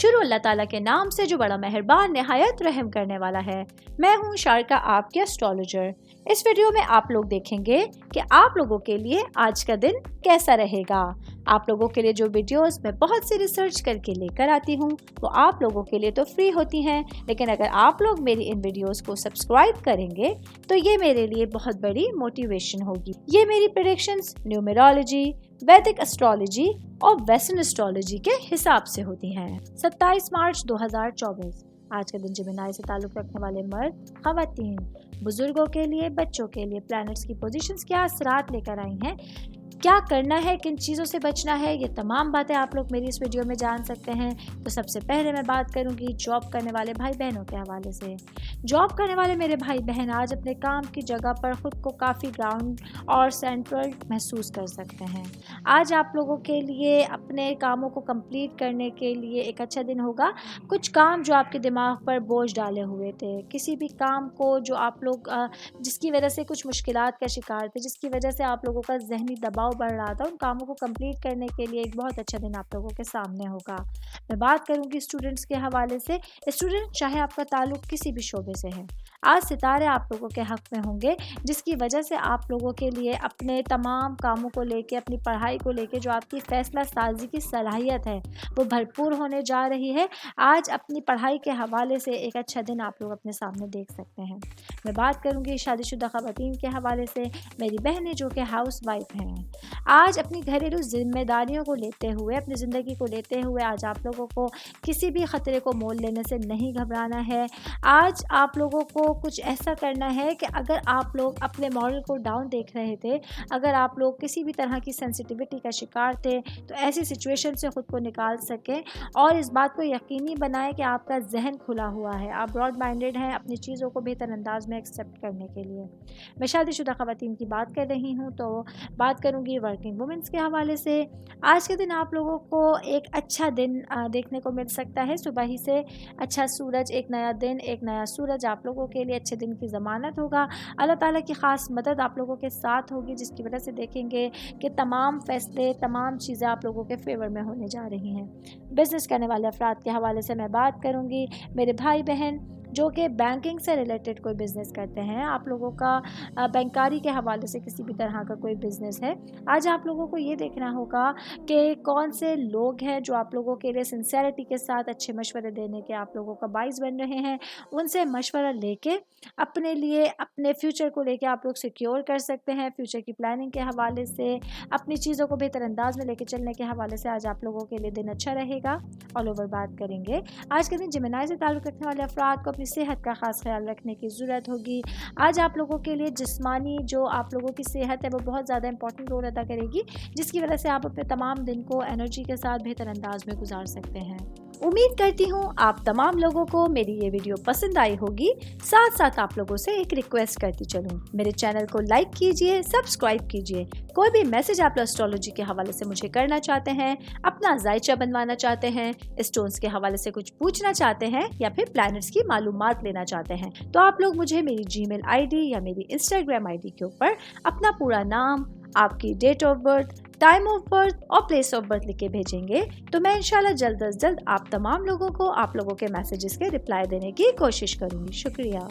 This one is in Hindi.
शुरू अल्लाह ताला के नाम से जो बड़ा मेहरबान निहायत रहम करने वाला है। मैं हूँ शारिका, आपके एस्ट्रोलॉजर। इस वीडियो में आप लोग देखेंगे कि आप लोगों के लिए आज का दिन कैसा रहेगा। आप लोगों के लिए जो वीडियोस मैं बहुत सी रिसर्च करके लेकर आती हूँ वो आप लोगों के लिए तो फ्री होती हैं, लेकिन अगर आप लोग मेरी इन वीडियोस को सब्सक्राइब करेंगे तो ये मेरे लिए बहुत बड़ी मोटिवेशन होगी। ये मेरी प्रेडिक्शंस न्यूमेरोलॉजी, वैदिक एस्ट्रोलॉजी और वेस्टर्न एस्ट्रोलॉजी के हिसाब से होती हैं। 27 मार्च 2024 आज का दिन जेमिनी से ताल्लुक़ रखने वाले मर्द, ख़वातीन, बुजुर्गों के लिए, बच्चों के लिए प्लैनेट्स की पोजीशंस क्या असरात लेकर आई हैं, क्या करना है, किन चीज़ों से बचना है, ये तमाम बातें आप लोग मेरी इस वीडियो में जान सकते हैं। तो सबसे पहले मैं बात करूंगी जॉब करने वाले भाई बहनों के हवाले से। जॉब करने वाले मेरे भाई बहन आज अपने काम की जगह पर ख़ुद को काफ़ी ग्राउंड और सेंट्रल महसूस कर सकते हैं। आज आप लोगों के लिए अपने कामों को कंप्लीट करने के लिए एक अच्छा दिन होगा। कुछ काम जो आपके दिमाग पर बोझ डाले हुए थे, किसी भी काम को जो आप लोग जिसकी वजह से कुछ मुश्किलात का शिकार थे, जिसकी वजह से आप लोगों का जहनी दबाव बढ़ रहा था, उन कामों को कंप्लीट करने के लिए एक बहुत अच्छा दिन आप लोगों के सामने होगा। मैं बात करूंगी स्टूडेंट्स के हवाले से। स्टूडेंट चाहे आपका ताल्लुक किसी भी शोबे से है, आज सितारे आप लोगों के हक में होंगे, जिसकी वजह से आप लोगों के लिए अपने तमाम कामों को लेके, अपनी पढ़ाई को लेके जो आपकी फैसला साजी की सलाहियत है वो भरपूर होने जा रही है। आज अपनी पढ़ाई के हवाले से एक अच्छा दिन आप लोग अपने सामने देख सकते हैं। मैं बात करूंगी शादीशुदा ख़वातीन के हवाले से। मेरी बहनें जो कि हाउस वाइफ हैं, आज अपनी घरेलू जिम्मेदारियों को लेते हुए, अपनी ज़िंदगी को लेते हुए आज आप लोगों को किसी भी ख़तरे को मोल लेने से नहीं घबराना है। आज आप लोगों को कुछ ऐसा करना है कि अगर आप लोग अपने मॉरल को डाउन देख रहे थे, अगर आप लोग किसी भी तरह की सेंसिटिविटी का शिकार थे, तो ऐसी सिचुएशन से ख़ुद को निकाल सकें और इस बात को यकीनी बनाएं कि आपका जहन खुला हुआ है, आप ब्रॉड माइंडेड हैं अपनी चीज़ों को बेहतर अंदाज में एक्सेप्ट करने के लिए। मैं शादीशुदा ख़वातीन की बात कर रही हूँ, तो बात करूँगी वर्किंग वुमेंस के हवाले से। आज के दिन आप लोगों को एक अच्छा दिन देखने को मिल सकता है। सुबह ही से अच्छा सूरज, एक नया दिन, एक नया सूरज आप लोगों के लिए अच्छे दिन की ज़मानत होगा। अल्लाह ताला की ख़ास मदद आप लोगों के साथ होगी, जिसकी वजह से देखेंगे कि तमाम फ़ैसले, तमाम चीज़ें आप लोगों के फेवर में होने जा रही हैं। बिज़नेस करने वाले अफराद के हवाले से मैं बात करूँगी। मेरे भाई बहन जो कि बैंकिंग से रिलेटेड कोई बिज़नेस करते हैं, आप लोगों का बैंकारी के हवाले से किसी भी तरह का कोई बिज़नेस है, आज आप लोगों को ये देखना होगा कि कौन से लोग हैं जो आप लोगों के लिए सिंसेरिटी के साथ अच्छे मशवरे देने के आप लोगों का बाइस बन रहे हैं। उनसे मशवरा लेके अपने लिए, अपने फ्यूचर को लेके आप लोग सिक्योर कर सकते हैं। फ्यूचर की प्लानिंग के हवाले से, अपनी चीज़ों को बेहतर अंदाज में लेके चलने के हवाले से आज आप लोगों के लिए दिन अच्छा रहेगा। ऑल ओवर बात करेंगे, आज के दिन जेमिनी से ताल्लुक़ रखने वाले अफराद को सेहत का ख़ास ख्याल रखने की ज़रूरत होगी। आज आप लोगों के लिए जिस्मानी जो आप लोगों की सेहत है वो बहुत ज़्यादा इंपॉर्टेंट रोल अदा करेगी, जिसकी वजह से आप अपने तमाम दिन को एनर्जी के साथ बेहतर अंदाज में गुजार सकते हैं। उम्मीद करती हूँ आप तमाम लोगों को मेरी ये वीडियो पसंद आई होगी। साथ साथ आप लोगों से एक रिक्वेस्ट करती चलूँ, मेरे चैनल को लाइक कीजिए, सब्सक्राइब कीजिए। कोई भी मैसेज आप एस्ट्रोलॉजी के हवाले से मुझे करना चाहते हैं, अपना जायचा बनवाना चाहते हैं, स्टोन्स के हवाले से कुछ पूछना चाहते हैं या फिर प्लैनेट्स की मालूमात लेना चाहते हैं, तो आप लोग मुझे मेरी जीमेल आईडी या मेरी इंस्टाग्राम आईडी के ऊपर अपना पूरा नाम, आपकी date of birth, time of birth और प्लेस ऑफ बर्थ लिख के भेजेंगे, तो मैं इंशाल्लाह जल्द अज जल्द आप तमाम लोगों को आप लोगों के मैसेजेस के रिप्लाई देने की कोशिश करूँगी। शुक्रिया।